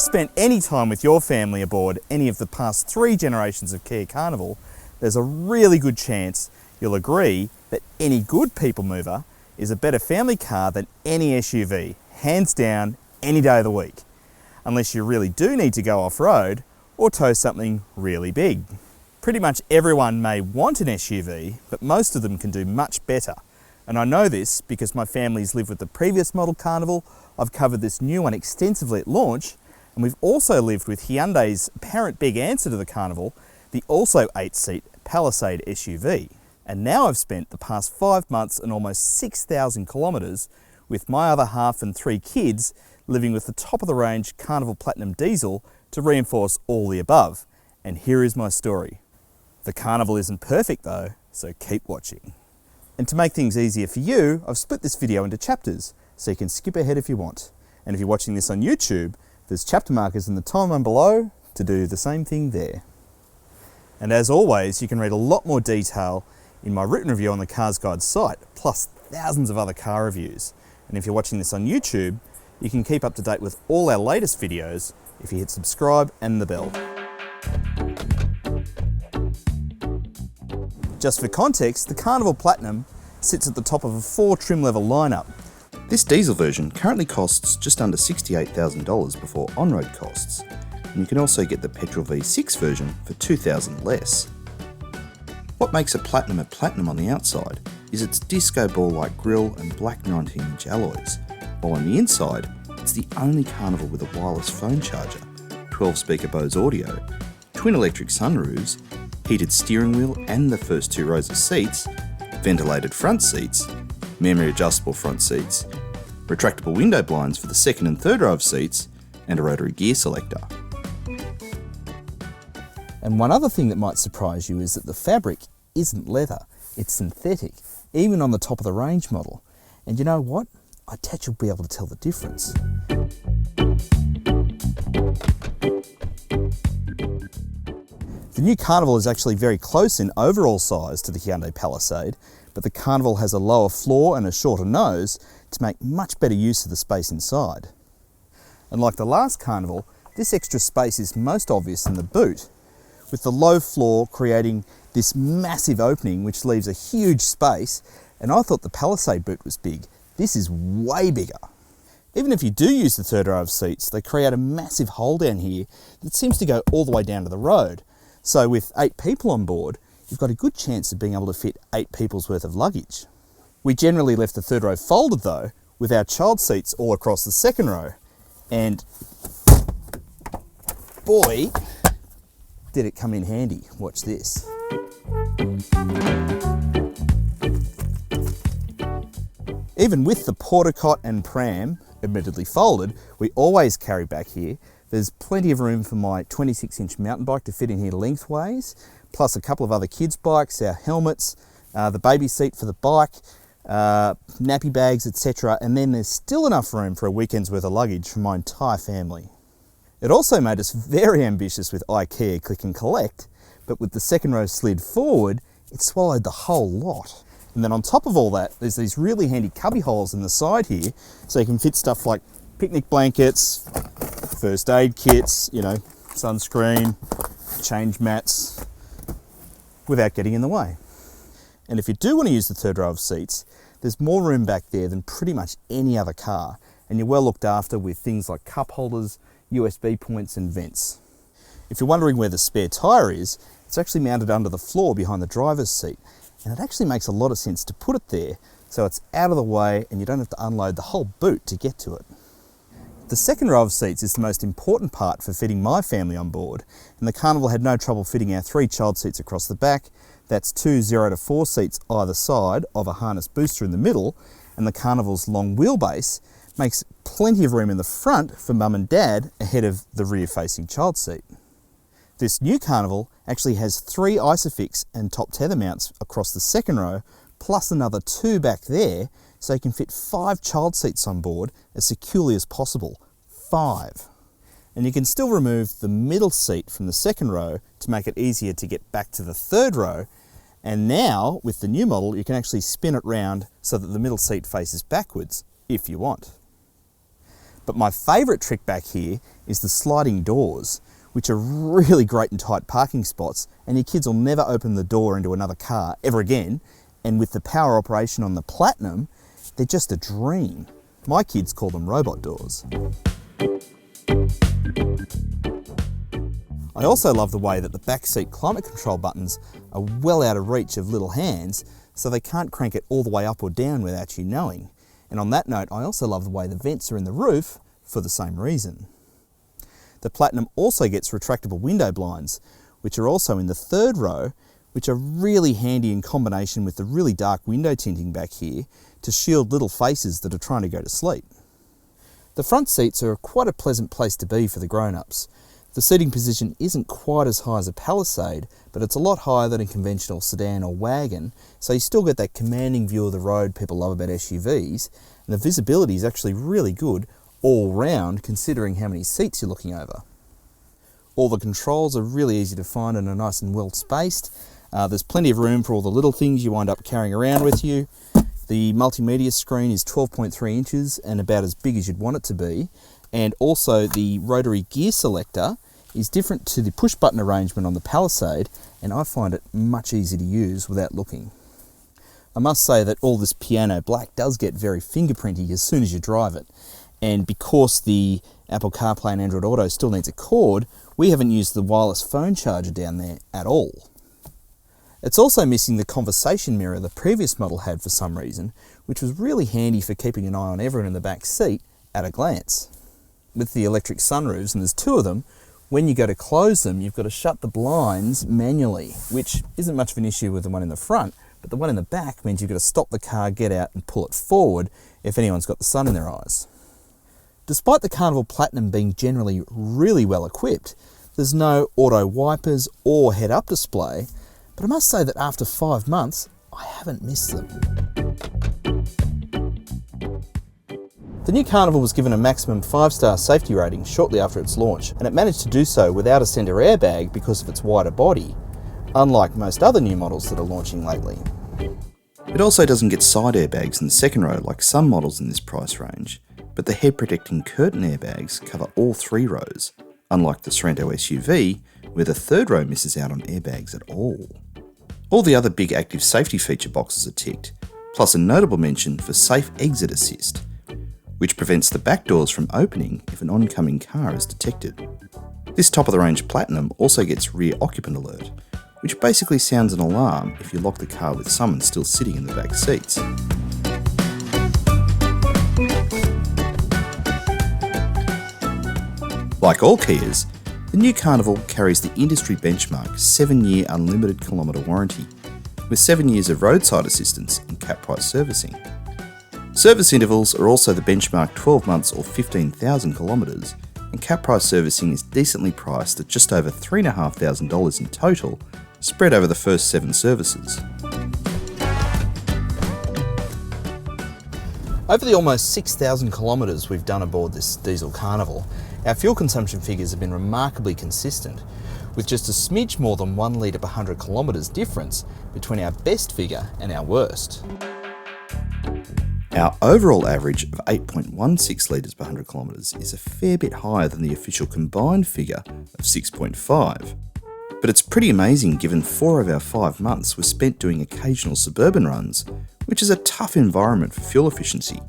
you've spent any time with your family aboard any of the past 3 generations of Kia Carnival, there's a really good chance you'll agree that any good people mover is a better family car than any SUV, hands down, any day of the week. Unless you really do need to go off-road or tow something really big. Pretty much everyone may want an SUV, but most of them can do much better. And I know this because my family's lived with the previous model Carnival, I've covered this new one extensively at launch, and we've also lived with Hyundai's apparent big answer to the Carnival, the also 8-seat Palisade SUV. And now I've spent the past 5 months and almost 6,000 kilometres with my other half and 3 kids living with the top of the range Carnival Platinum diesel to reinforce all the above. And here is my story. The Carnival isn't perfect though, so keep watching. And to make things easier for you, I've split this video into chapters, so you can skip ahead if you want. And if you're watching this on YouTube, there's chapter markers in the timeline below to do the same thing there. And as always, you can read a lot more detail in my written review on the CarsGuide site, plus thousands of other car reviews. And if you're watching this on YouTube, you can keep up to date with all our latest videos if you hit subscribe and the bell. Just for context, the Carnival Platinum sits at the top of a 4 trim level lineup. This diesel version currently costs just under $68,000 before on-road costs, and you can also get the petrol V6 version for $2,000 less. What makes a Platinum on the outside is its disco ball-like grille and black 19-inch alloys, while on the inside, it's the only Carnival with a wireless phone charger, 12-speaker Bose audio, twin electric sunroofs, heated steering wheel and the first 2 rows of seats, ventilated front seats, memory adjustable front seats, retractable window blinds for the second and third row of seats, and a rotary gear selector. And one other thing that might surprise you is that the fabric isn't leather, it's synthetic, even on the top of the range model. And you know what? I bet you'll be able to tell the difference. The new Carnival is actually very close in overall size to the Hyundai Palisade, but the Carnival has a lower floor and a shorter nose to make much better use of the space inside. And like the last Carnival, this extra space is most obvious in the boot, with the low floor creating this massive opening which leaves a huge space, and I thought the Palisade boot was big. This is way bigger. Even if you do use the third row of seats, they create a massive hole down here that seems to go all the way down to the road. So with 8 people on board, you've got a good chance of being able to fit 8 people's worth of luggage. We generally left the third row folded though, with our child seats all across the second row. And boy, did it come in handy. Watch this. Even with the porta cot and pram, admittedly folded, we always carry back here. There's plenty of room for my 26-inch mountain bike to fit in here lengthways, plus a couple of other kids' bikes, our helmets, the baby seat for the bike, nappy bags, etc. And then there's still enough room for a weekend's worth of luggage for my entire family. It also made us very ambitious with IKEA Click and Collect, but with the second row slid forward, it swallowed the whole lot. And then on top of all that, there's these really handy cubby holes in the side here, so you can fit stuff like picnic blankets, first aid kits, you know, sunscreen, change mats, without getting in the way. And if you do want to use the third row of seats, there's more room back there than pretty much any other car, and you're well looked after with things like cup holders, USB points and vents. If you're wondering where the spare tyre is, it's actually mounted under the floor behind the driver's seat, and it actually makes a lot of sense to put it there so it's out of the way and you don't have to unload the whole boot to get to it. The second row of seats is the most important part for fitting my family on board, and the Carnival had no trouble fitting our 3 child seats across the back. That's 2 0 to 4 seats either side of a harness booster in the middle, and the Carnival's long wheelbase makes plenty of room in the front for mum and dad ahead of the rear-facing child seat. This new Carnival actually has 3 Isofix and top tether mounts across the second row, plus another 2 back there, so you can fit 5 child seats on board as securely as possible. 5. And you can still remove the middle seat from the second row to make it easier to get back to the third row. And now, with the new model, you can actually spin it round so that the middle seat faces backwards, if you want. But my favourite trick back here is the sliding doors, which are really great in tight parking spots, and your kids will never open the door into another car ever again. And with the power operation on the Platinum, they're just a dream. My kids call them robot doors. I also love the way that the backseat climate control buttons are well out of reach of little hands, so they can't crank it all the way up or down without you knowing. And on that note, I also love the way the vents are in the roof for the same reason. The Platinum also gets retractable window blinds, which are also in the third row, which are really handy in combination with the really dark window tinting back here to shield little faces that are trying to go to sleep. The front seats are quite a pleasant place to be for the grown-ups. The seating position isn't quite as high as a Palisade, but it's a lot higher than a conventional sedan or wagon, so you still get that commanding view of the road people love about SUVs, and the visibility is actually really good all round considering how many seats you're looking over. All the controls are really easy to find and are nice and well spaced. There's plenty of room for all the little things you wind up carrying around with you. The multimedia screen is 12.3 inches and about as big as you'd want it to be. And also the rotary gear selector is different to the push button arrangement on the Palisade, and I find it much easier to use without looking. I must say that all this piano black does get very fingerprinty as soon as you drive it. And because the Apple CarPlay and Android Auto still needs a cord, we haven't used the wireless phone charger down there at all. It's also missing the conversation mirror the previous model had for some reason, which was really handy for keeping an eye on everyone in the back seat at a glance. With the electric sunroofs, and there's two of them, when you go to close them, you've got to shut the blinds manually, which isn't much of an issue with the one in the front, but the one in the back means you've got to stop the car, get out and pull it forward if anyone's got the sun in their eyes. Despite the Carnival Platinum being generally really well equipped, there's no auto wipers or head-up display, but I must say that after 5 months, I haven't missed them. The new Carnival was given a maximum 5-star safety rating shortly after its launch, and it managed to do so without a centre airbag because of its wider body, unlike most other new models that are launching lately. It also doesn't get side airbags in the second row like some models in this price range, but the head protecting curtain airbags cover all 3 rows, unlike the Sorento SUV, where the third row misses out on airbags at all. All the other big active safety feature boxes are ticked, plus a notable mention for Safe Exit Assist, which prevents the back doors from opening if an oncoming car is detected. This top-of-the-range Platinum also gets Rear Occupant Alert, which basically sounds an alarm if you lock the car with someone still sitting in the back seats. Like all Kias, the new Carnival carries the industry benchmark 7-year unlimited kilometre warranty, with 7 years of roadside assistance and cap price servicing. Service intervals are also the benchmark 12 months or 15,000 kilometres, and cap price servicing is decently priced at just over $3,500 in total, spread over the first 7 services. Over the almost 6,000 kilometres we've done aboard this diesel Carnival, our fuel consumption figures have been remarkably consistent, with just a smidge more than 1 litre per 100 kilometres difference between our best figure and our worst. Our overall average of 8.16 litres per 100 kilometres is a fair bit higher than the official combined figure of 6.5. But it's pretty amazing given 4 of our 5 months were spent doing occasional suburban runs, which is a tough environment for fuel efficiency.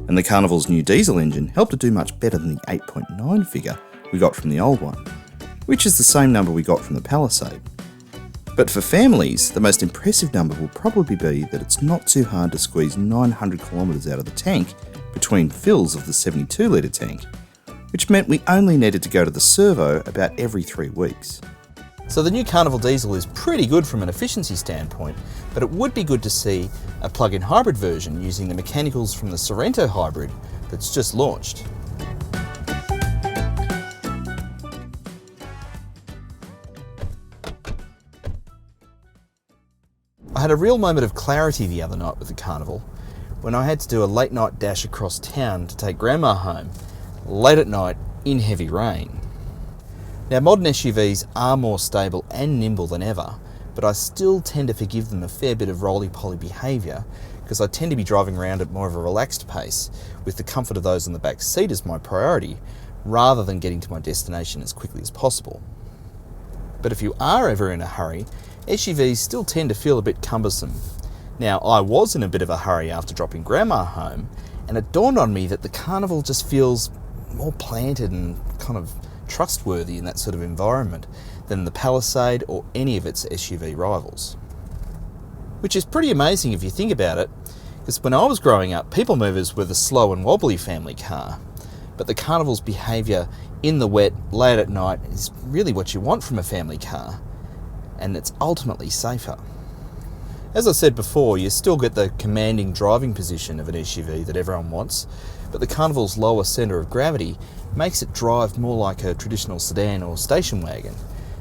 And the Carnival's new diesel engine helped to do much better than the 8.9 figure we got from the old one, which is the same number we got from the Palisade. But for families, the most impressive number will probably be that it's not too hard to squeeze 900 kilometres out of the tank between fills of the 72 litre tank, which meant we only needed to go to the servo about every 3 weeks. So the new Carnival diesel is pretty good from an efficiency standpoint, but it would be good to see a plug-in hybrid version using the mechanicals from the Sorento hybrid that's just launched. I had a real moment of clarity the other night with the Carnival when I had to do a late night dash across town to take Grandma home, late at night in heavy rain. Now modern SUVs are more stable and nimble than ever, but I still tend to forgive them a fair bit of roly-poly behaviour because I tend to be driving around at more of a relaxed pace with the comfort of those in the back seat as my priority, rather than getting to my destination as quickly as possible. But if you are ever in a hurry, SUVs still tend to feel a bit cumbersome. Now, I was in a bit of a hurry after dropping Grandma home, and it dawned on me that the Carnival just feels more planted and kind of trustworthy in that sort of environment than the Palisade or any of its SUV rivals. Which is pretty amazing if you think about it, because when I was growing up, people movers were the slow and wobbly family car, but the Carnival's behaviour in the wet, late at night, is really what you want from a family car, and it's ultimately safer. As I said before, you still get the commanding driving position of an SUV that everyone wants, but the Carnival's lower centre of gravity makes it drive more like a traditional sedan or station wagon.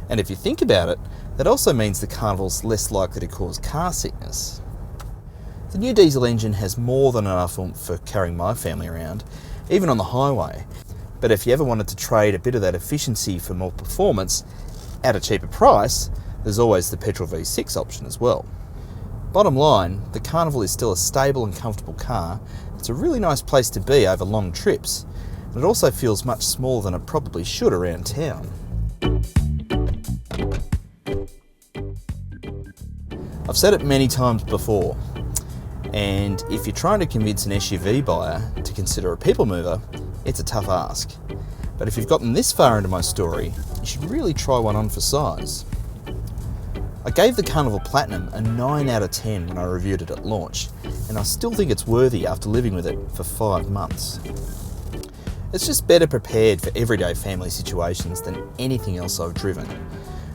And if you think about it, that also means the Carnival's less likely to cause car sickness. The new diesel engine has more than enough oomph for carrying my family around, even on the highway. But if you ever wanted to trade a bit of that efficiency for more performance at a cheaper price, there's always the petrol V6 option as well. Bottom line, the Carnival is still a stable and comfortable car. It's a really nice place to be over long trips, and it also feels much smaller than it probably should around town. I've said it many times before, and if you're trying to convince an SUV buyer to consider a people mover, it's a tough ask. But if you've gotten this far into my story, you should really try one on for size. I gave the Carnival Platinum a 9 out of 10 when I reviewed it at launch, and I still think it's worthy after living with it for 5 months. It's just better prepared for everyday family situations than anything else I've driven,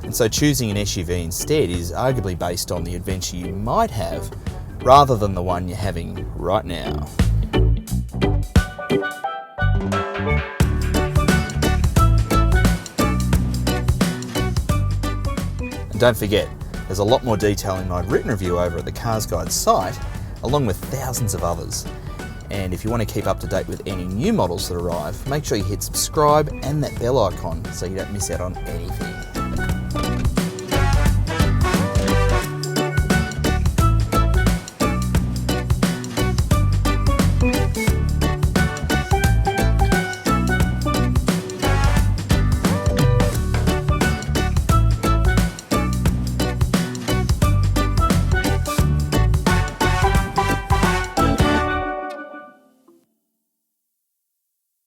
and so choosing an SUV instead is arguably based on the adventure you might have rather than the one you're having right now. And don't forget, there's a lot more detail in my written review over at the CarsGuide site, along with thousands of others. And if you want to keep up to date with any new models that arrive, make sure you hit subscribe and that bell icon so you don't miss out on anything.